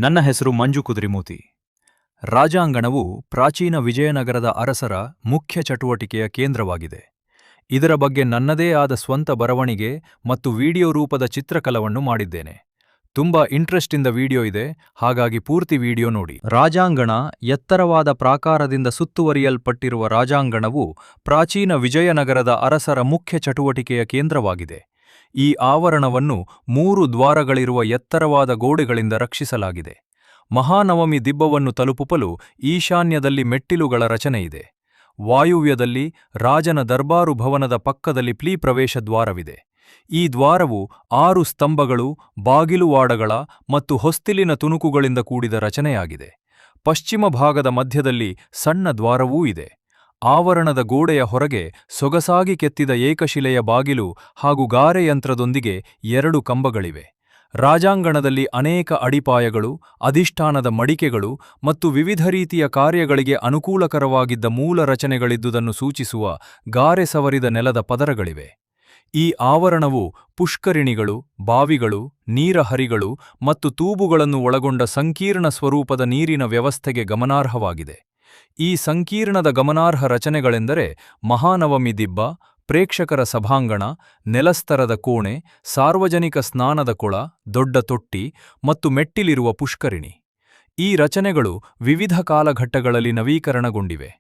ನನ್ನ ಹೆಸರು ಮಂಜು ಕುದುರಿಮೂತಿ. ರಾಜಾಂಗಣವು ಪ್ರಾಚೀನ ವಿಜಯನಗರದ ಅರಸರ ಮುಖ್ಯ ಚಟುವಟಿಕೆಯ ಕೇಂದ್ರವಾಗಿದೆ. ಇದರ ಬಗ್ಗೆ ನನ್ನದೇ ಆದ ಸ್ವಂತ ಬರವಣಿಗೆ ಮತ್ತು ವಿಡಿಯೋ ರೂಪದ ಚಿತ್ರಕಲವನ್ನು ಮಾಡಿದ್ದೇನೆ. ತುಂಬಾ ಇಂಟ್ರೆಸ್ಟಿಂದ ವಿಡಿಯೋ ಇದೆ, ಹಾಗಾಗಿ ಪೂರ್ತಿ ವಿಡಿಯೋ ನೋಡಿ. ರಾಜಾಂಗಣ ಎತ್ತರವಾದ ಪ್ರಾಕಾರದಿಂದ ಸುತ್ತುವರಿಯಲ್ಪಟ್ಟಿರುವ ರಾಜಾಂಗಣವು ಪ್ರಾಚೀನ ವಿಜಯನಗರದ ಅರಸರ ಮುಖ್ಯ ಚಟುವಟಿಕೆಯ ಕೇಂದ್ರವಾಗಿದೆ. ಈ ಆವರಣವನ್ನು 3 ದ್ವಾರಗಳಿರುವ ಎತ್ತರವಾದ ಗೋಡೆಗಳಿಂದ ರಕ್ಷಿಸಲಾಗಿದೆ. ಮಹಾನವಮಿ ದಿಬ್ಬವನ್ನು ತಲುಪಲು ಈಶಾನ್ಯದಲ್ಲಿ ಮೆಟ್ಟಿಲುಗಳ ರಚನೆಯಿದೆ. ವಾಯುವ್ಯದಲ್ಲಿ ರಾಜನ ದರ್ಬಾರು ಭವನದ ಪಕ್ಕದಲ್ಲಿ ಪ್ರವೇಶ ದ್ವಾರವಿದೆ. ಈ ದ್ವಾರವು 6 ಸ್ತಂಭಗಳು, ಬಾಗಿಲುವಾಡಗಳ ಮತ್ತು ಹೊಸ್ತಿಲಿನ ತುಣುಕುಗಳಿಂದ ಕೂಡಿದ ರಚನೆಯಾಗಿದೆ. ಪಶ್ಚಿಮ ಭಾಗದ ಮಧ್ಯದಲ್ಲಿ ಸಣ್ಣ ದ್ವಾರವೂ ಇದೆ. ಆವರಣದ ಗೋಡೆಯ ಹೊರಗೆ ಸೊಗಸಾಗಿ ಕೆತ್ತಿದ ಏಕಶಿಲೆಯ ಬಾಗಿಲು ಹಾಗೂ ಗಾರೆಯಂತ್ರದೊಂದಿಗೆ 2 ಕಂಬಗಳಿವೆ. ರಾಜಾಂಗಣದಲ್ಲಿ ಅನೇಕ ಅಡಿಪಾಯಗಳು, ಅಧಿಷ್ಠಾನದ ಮಡಿಕೆಗಳು ಮತ್ತು ವಿವಿಧ ರೀತಿಯ ಕಾರ್ಯಗಳಿಗೆ ಅನುಕೂಲಕರವಾಗಿದ್ದ ಮೂಲ ರಚನೆಗಳಿದ್ದುದನ್ನು ಸೂಚಿಸುವ ಗಾರೆ ಸವರಿದ ನೆಲದ ಪದರಗಳಿವೆ. ಈ ಆವರಣವು ಪುಷ್ಕರಿಣಿಗಳು, ಬಾವಿಗಳು, ನೀರಹರಿಗಳು ಮತ್ತು ತೂಬುಗಳನ್ನು ಒಳಗೊಂಡ ಸಂಕೀರ್ಣ ಸ್ವರೂಪದ ನೀರಿನ ವ್ಯವಸ್ಥೆಗೆ ಗಮನಾರ್ಹವಾಗಿದೆ. ಈ ಸಂಕೀರ್ಣದ ಗಮನಾರ್ಹ ರಚನೆಗಳೆಂದರೆ ಮಹಾನವಮಿ ದಿಬ್ಬ, ಪ್ರೇಕ್ಷಕರ ಸಭಾಂಗಣ, ನೆಲಸ್ತರದ ಕೋಣೆ, ಸಾರ್ವಜನಿಕ ಸ್ನಾನದ ಕೊಳ, ದೊಡ್ಡ ತೊಟ್ಟಿ ಮತ್ತು ಮೆಟ್ಟಿಲಿರುವ ಪುಷ್ಕರಿಣಿ. ಈ ರಚನೆಗಳು ವಿವಿಧ ಕಾಲಘಟ್ಟಗಳಲ್ಲಿ ನವೀಕರಣಗೊಂಡಿವೆ.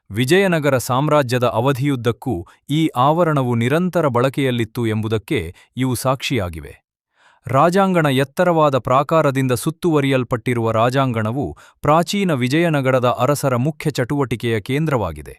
ವಿಜಯನಗರ ಸಾಮ್ರಾಜ್ಯದ ಅವಧಿಯುದ್ದಕ್ಕೂ ಈ ಆವರಣವು ನಿರಂತರ ಬಳಕೆಯಲ್ಲಿತ್ತು ಎಂಬುದಕ್ಕೆ ಇವು ಸಾಕ್ಷಿಯಾಗಿವೆ. ರಾಜಾಂಗಣ ಎತ್ತರವಾದ ಪ್ರಾಕಾರದಿಂದ ಸುತ್ತುವರಿಯಲ್ಪಟ್ಟಿರುವ ರಾಜಾಂಗಣವು ಪ್ರಾಚೀನ ವಿಜಯನಗರದ ಅರಸರ ಮುಖ್ಯ ಚಟುವಟಿಕೆಯ ಕೇಂದ್ರವಾಗಿದೆ.